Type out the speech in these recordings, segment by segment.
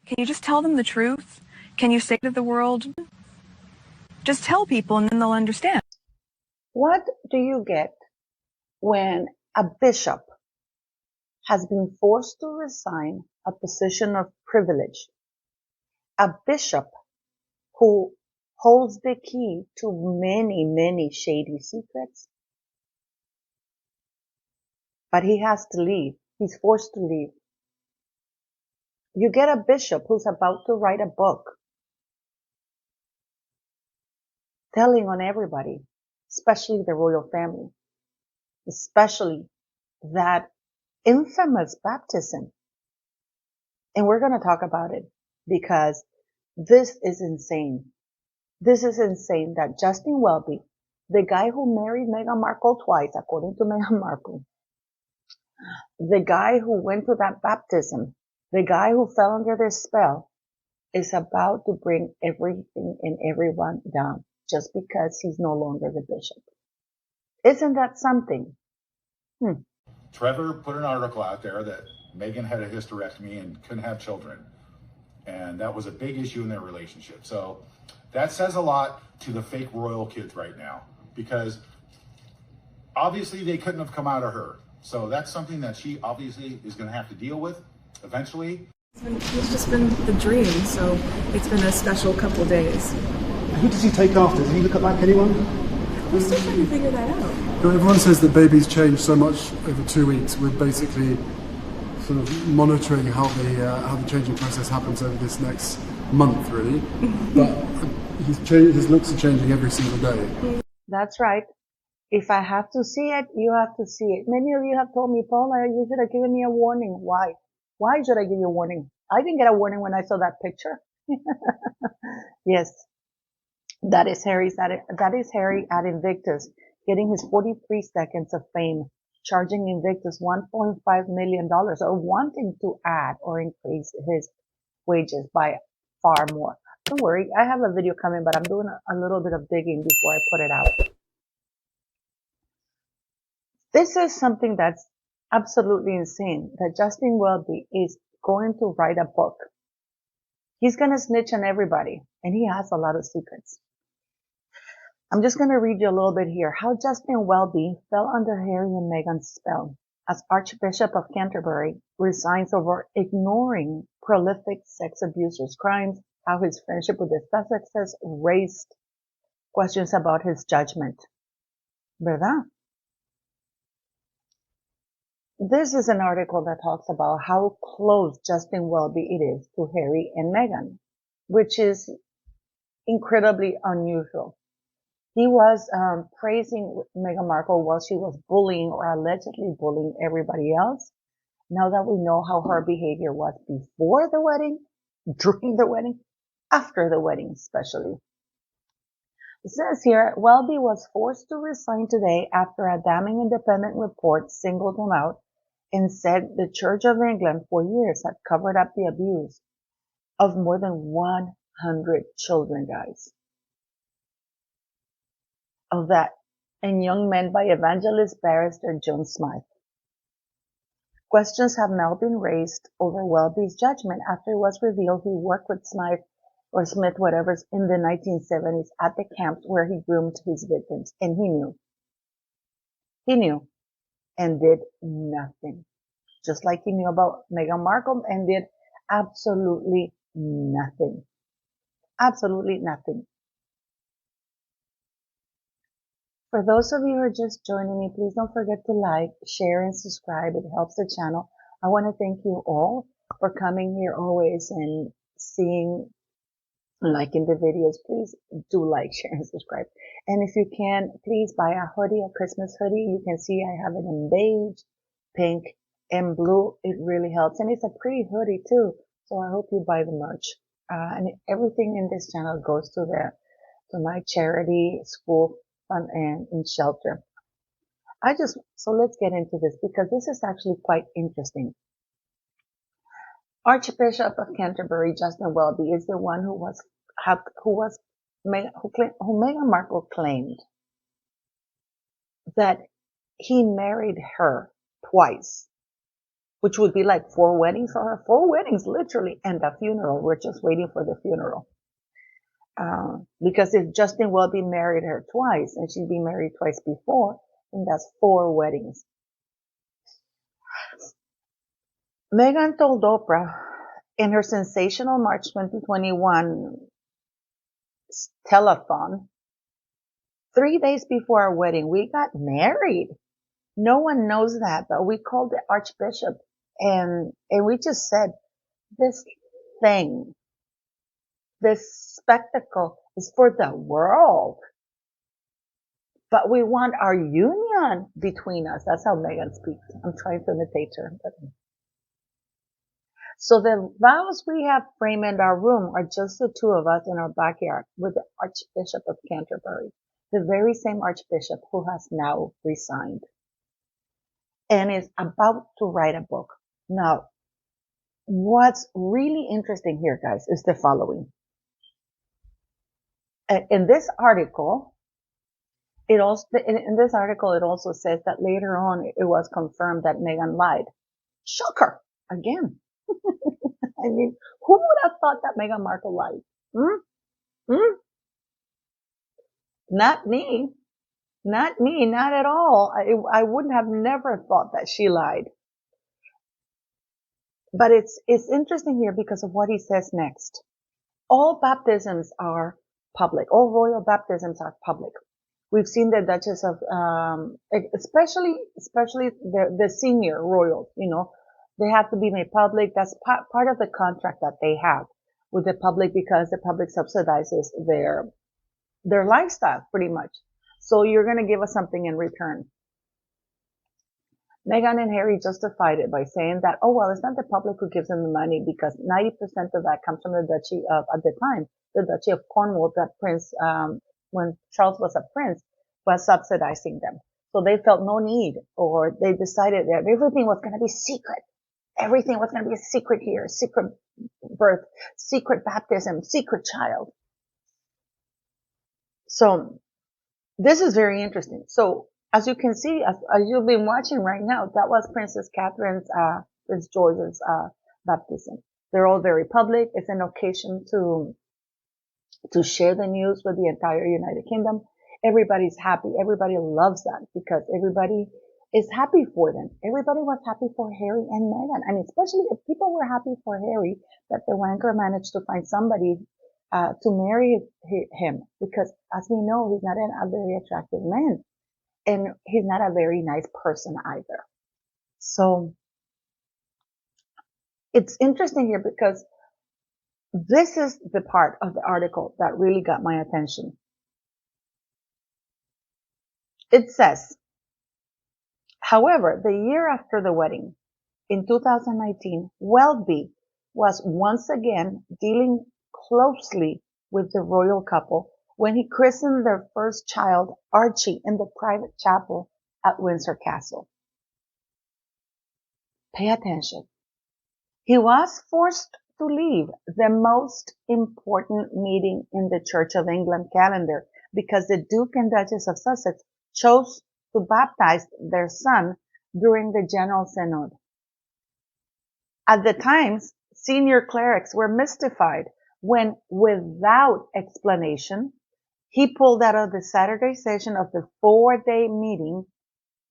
Can you just tell them the truth? Can you say to the world, just tell people and then they'll understand? What do you get when a bishop has been forced to resign a position of privilege? A bishop who holds the key to many, many shady secrets. But he has to leave. He's forced to leave. You get a bishop who's about to write a book telling on everybody, especially the royal family, especially that infamous baptism. And we're going to talk about it because this is insane. This is insane that Justin Welby, the guy who married Meghan Markle twice, according to Meghan Markle, the guy who went to that baptism, the guy who fell under their spell, is about to bring everything and everyone down just because he's no longer the bishop. Isn't that something? Trevor put an article out there that Meghan had a hysterectomy and couldn't have children. And that was a big issue in their relationship. So that says a lot to the fake royal kids right now, because obviously they couldn't have come out of her. So that's something that she obviously is going to have to deal with eventually. It's just been the dream, so it's been a special couple days. Who does he take after? Does he look like anyone? We're still trying to figure that out. Well, everyone says that baby's changed so much over 2 weeks. We're basically sort of monitoring how the changing process happens over this next month, really. But his looks are changing every single day. That's right. If I have to see it, you have to see it. Many of you have told me, Paula, you should have given me a warning. Why? Why should I give you a warning? I didn't get a warning when I saw that picture. Yes, that is Harry at Invictus, getting his 43 seconds of fame, charging Invictus $1.5 million, or wanting to add or increase his wages by far more. Don't worry, I have a video coming, but I'm doing a little bit of digging before I put it out. This is something that's absolutely insane, that Justin Welby is going to write a book. He's going to snitch on everybody, and he has a lot of secrets. I'm just going to read you a little bit here. How Justin Welby fell under Harry and Meghan's spell as Archbishop of Canterbury resigns over ignoring prolific sex abusers' crimes, how his friendship with the Sussexes raised questions about his judgment. ¿Verdad? This is an article that talks about how close Justin Welby it is to Harry and Meghan, which is incredibly unusual. He was praising Meghan Markle while she was bullying or allegedly bullying everybody else. Now that we know how her behavior was before the wedding, during the wedding, after the wedding especially. It says here, Welby was forced to resign today after a damning independent report singled him out and said the Church of England for years had covered up the abuse of more than 100 children, guys. Of that, and young men by evangelist barrister John Smythe. Questions have now been raised over Welby's judgment after it was revealed he worked with Smythe or Smith, whatever, in the 1970s at the camps where he groomed his victims. And he knew. He knew and did nothing. Just like he knew about Meghan Markle and did absolutely nothing. Absolutely nothing. For those of you who are just joining me, please don't forget to like, share, and subscribe. It helps the channel. I want to thank you all for coming here always and seeing, liking the videos. Please do like, share, and subscribe. And if you can, please buy a hoodie, a Christmas hoodie. You can see I have it in beige, pink, and blue. It really helps. And it's a pretty hoodie too. So I hope you buy the merch. And everything in this channel goes to my charity, school fund, and in shelter. So let's get into this because this is actually quite interesting. Archbishop of Canterbury, Justin Welby, is the one who Meghan Markle claimed that he married her twice which would be like 4 weddings for her. 4 weddings, literally, and a funeral. We're just waiting for the funeral. Because if Justin Welby married her twice, and she'd been married twice before, then that's 4 weddings. Meghan told Oprah in her sensational March 2021 telethon, 3 days before our wedding, we got married. No one knows that, but we called the Archbishop and we just said, this thing, this spectacle is for the world. But we want our union between us. That's how Meghan speaks. I'm trying to imitate her. So the vows we have framed in our room are just the 2 of us in our backyard with the Archbishop of Canterbury, the very same Archbishop who has now resigned and is about to write a book. Now, what's really interesting here, guys, is the following. In this article, it also says that later on it was confirmed that Meghan lied. Shocker! Again. I mean, who would have thought that Meghan Markle lied? Not me. Not me, not at all. I wouldn't have never thought that she lied. But it's interesting here because of what he says next. All baptisms are public. All royal baptisms are public. We've seen the Duchess of, especially the senior royals, they have to be made public. That's part of the contract that they have with the public because the public subsidizes their lifestyle pretty much. So you're going to give us something in return. Meghan and Harry justified it by saying that, oh, well, it's not the public who gives them the money because 90% of that comes from the Duchy of, at the time, the Duchy of Cornwall, that Prince, when Charles was a prince, was subsidizing them. So they felt no need, or they decided that everything was going to be secret. Everything was going to be a secret here, secret birth, secret baptism, secret child. So this is very interesting. So as you can see, as you've been watching right now, that was Princess Catherine's, Prince George's baptism. They're all very public. It's an occasion to share the news with the entire United Kingdom. Everybody's happy. Everybody loves that because everybody is happy for them. Everybody was happy for Harry and Meghan. I mean, especially if people were happy for Harry that the wanker managed to find somebody to marry him, because as we know, he's not a very attractive man and he's not a very nice person either. So it's interesting here because this is the part of the article that really got my attention. It says, however, the year after the wedding, in 2019, Welby was once again dealing closely with the royal couple when he christened their first child, Archie, in the private chapel at Windsor Castle. Pay attention. He was forced to leave the most important meeting in the Church of England calendar because the Duke and Duchess of Sussex chose to baptize their son during the General Synod. At the Times, senior clerics were mystified when, without explanation, he pulled out of the Saturday session of the 4-day meeting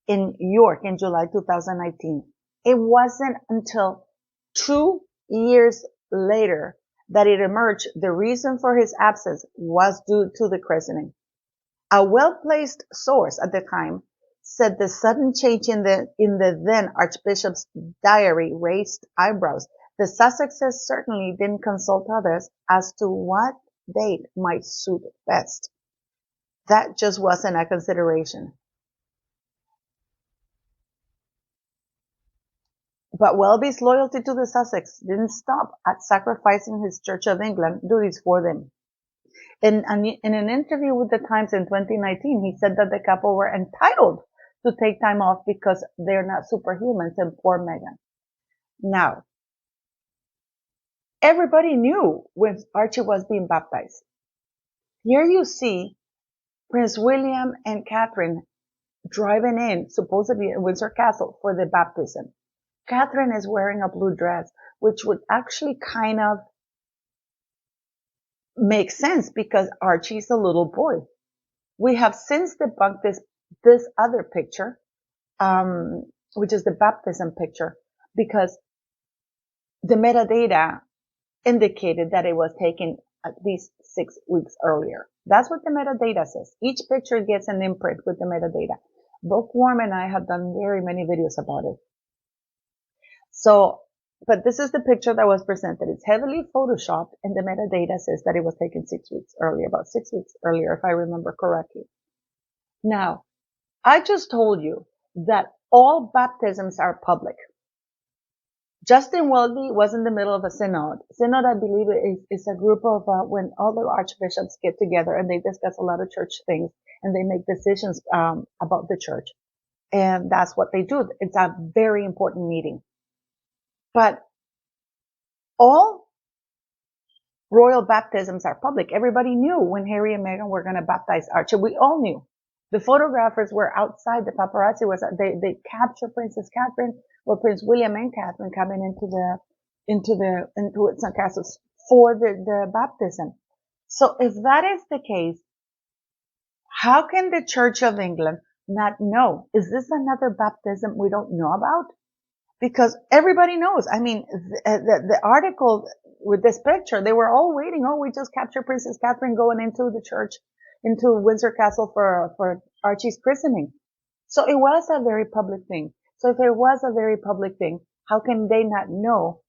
in York in July 2019. It wasn't until 2 years later that it emerged the reason for his absence was due to the christening. A well-placed source at the time said the sudden change in the then Archbishop's diary raised eyebrows. The Sussexes certainly didn't consult others as to what date might suit best. That just wasn't a consideration. But Welby's loyalty to the Sussex didn't stop at sacrificing his Church of England duties for them. In an interview with the Times in 2019, he said that the couple were entitled to take time off because they're not superhumans and poor Meghan. Now, everybody knew when Archie was being baptized. Here you see Prince William and Catherine driving in, supposedly at Windsor Castle, for the baptism. Catherine is wearing a blue dress, which would actually kind of make sense because Archie's a little boy. We have since debunked this other picture, which is the baptism picture, because the metadata indicated that it was taken at least 6 weeks earlier. That's what the metadata says. Each picture gets an imprint with the metadata. Bookworm and I have done very many videos about it. So, but this is the picture that was presented. It's heavily photoshopped, and the metadata says that it was taken 6 weeks earlier, about 6 weeks earlier, if I remember correctly. Now, I just told you that all baptisms are public. Justin Welby was in the middle of a synod. Synod, I believe, is a group of when all the archbishops get together and they discuss a lot of church things and they make decisions about the church. And that's what they do. It's a very important meeting. But all royal baptisms are public. Everybody knew when Harry and Meghan were going to baptize Archie. We all knew. The photographers were outside. The paparazzi was. They captured Princess Catherine or Prince William and Catherine coming into St. Castles for the baptism. So if that is the case, how can the Church of England not know? Is this another baptism we don't know about? Because everybody knows. I mean, the article with this picture, they were all waiting. Oh, we just captured Princess Catherine going into the church, into Windsor Castle for Archie's christening. So it was a very public thing. So if it was a very public thing, how can they not know?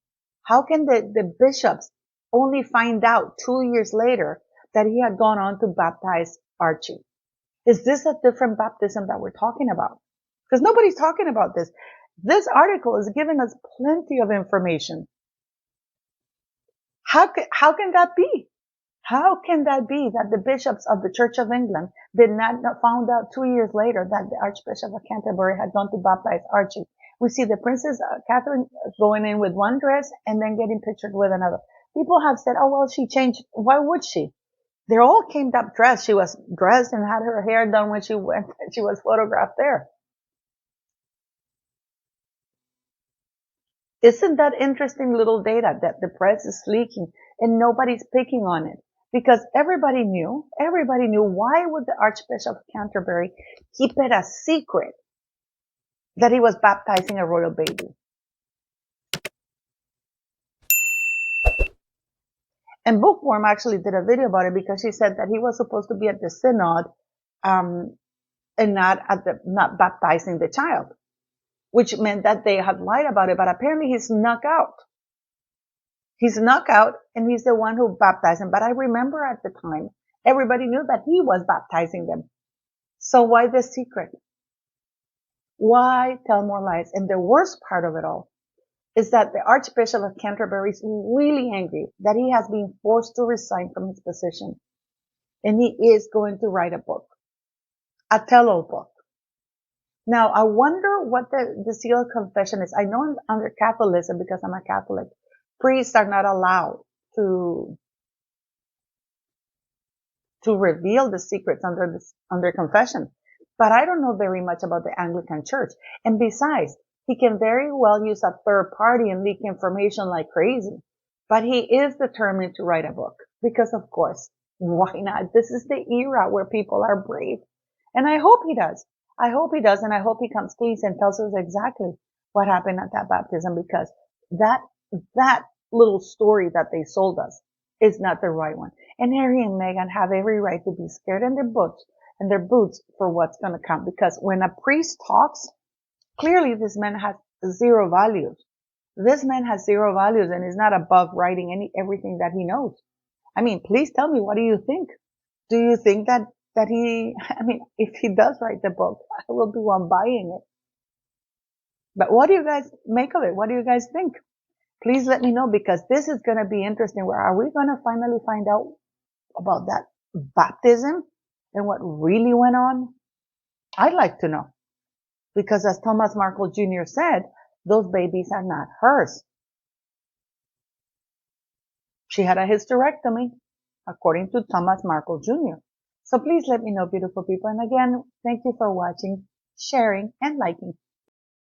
How can the bishops only find out 2 years later that he had gone on to baptize Archie? Is this a different baptism that we're talking about? Because nobody's talking about this. This article is giving us plenty of information. How can that be? How can that be that the bishops of the Church of England did not found out 2 years later that the Archbishop of Canterbury had gone to baptize Archie? We see the Princess Catherine going in with one dress and then getting pictured with another. People have said, oh, well, she changed. Why would she? They all came up dressed. She was dressed and had her hair done when she went. She was photographed there. Isn't that interesting little data that the press is leaking and nobody's picking on it? Because everybody knew why would the Archbishop of Canterbury keep it a secret that he was baptizing a royal baby? And Bookworm actually did a video about it because she said that he was supposed to be at the synod and not baptizing the child, which meant that they had lied about it, but apparently he snuck out. He snuck out and he's the one who baptized him. But I remember at the time, everybody knew that he was baptizing them. So why the secret? Why tell more lies? And the worst part of it all is that the Archbishop of Canterbury is really angry that he has been forced to resign from his position. And he is going to write a book, a tell-all book. Now, I wonder what the seal of confession is. I know under Catholicism, because I'm a Catholic, priests are not allowed to reveal the secrets under confession. But I don't know very much about the Anglican Church. And besides, he can very well use a third party and leak information like crazy. But he is determined to write a book. Because of course, why not? This is the era where people are brave. And I hope he does. I hope he does, and I hope he comes clean and tells us exactly what happened at that baptism, because that little story that they sold us is not the right one. And Harry and Meghan have every right to be scared in their boots for what's going to come, because when a priest talks, clearly this man has zero values. This man has zero values and is not above writing everything that he knows. I mean, please tell me, what do you think? Do you think that if he does write the book, I will be one buying it. But what do you guys make of it? What do you guys think? Please let me know, because this is going to be interesting. Where are we going to finally find out about that baptism and what really went on? I'd like to know. Because as Thomas Markle Jr. said, those babies are not hers. She had a hysterectomy, according to Thomas Markle Jr. So please let me know, beautiful people. And again, thank you for watching, sharing, and liking.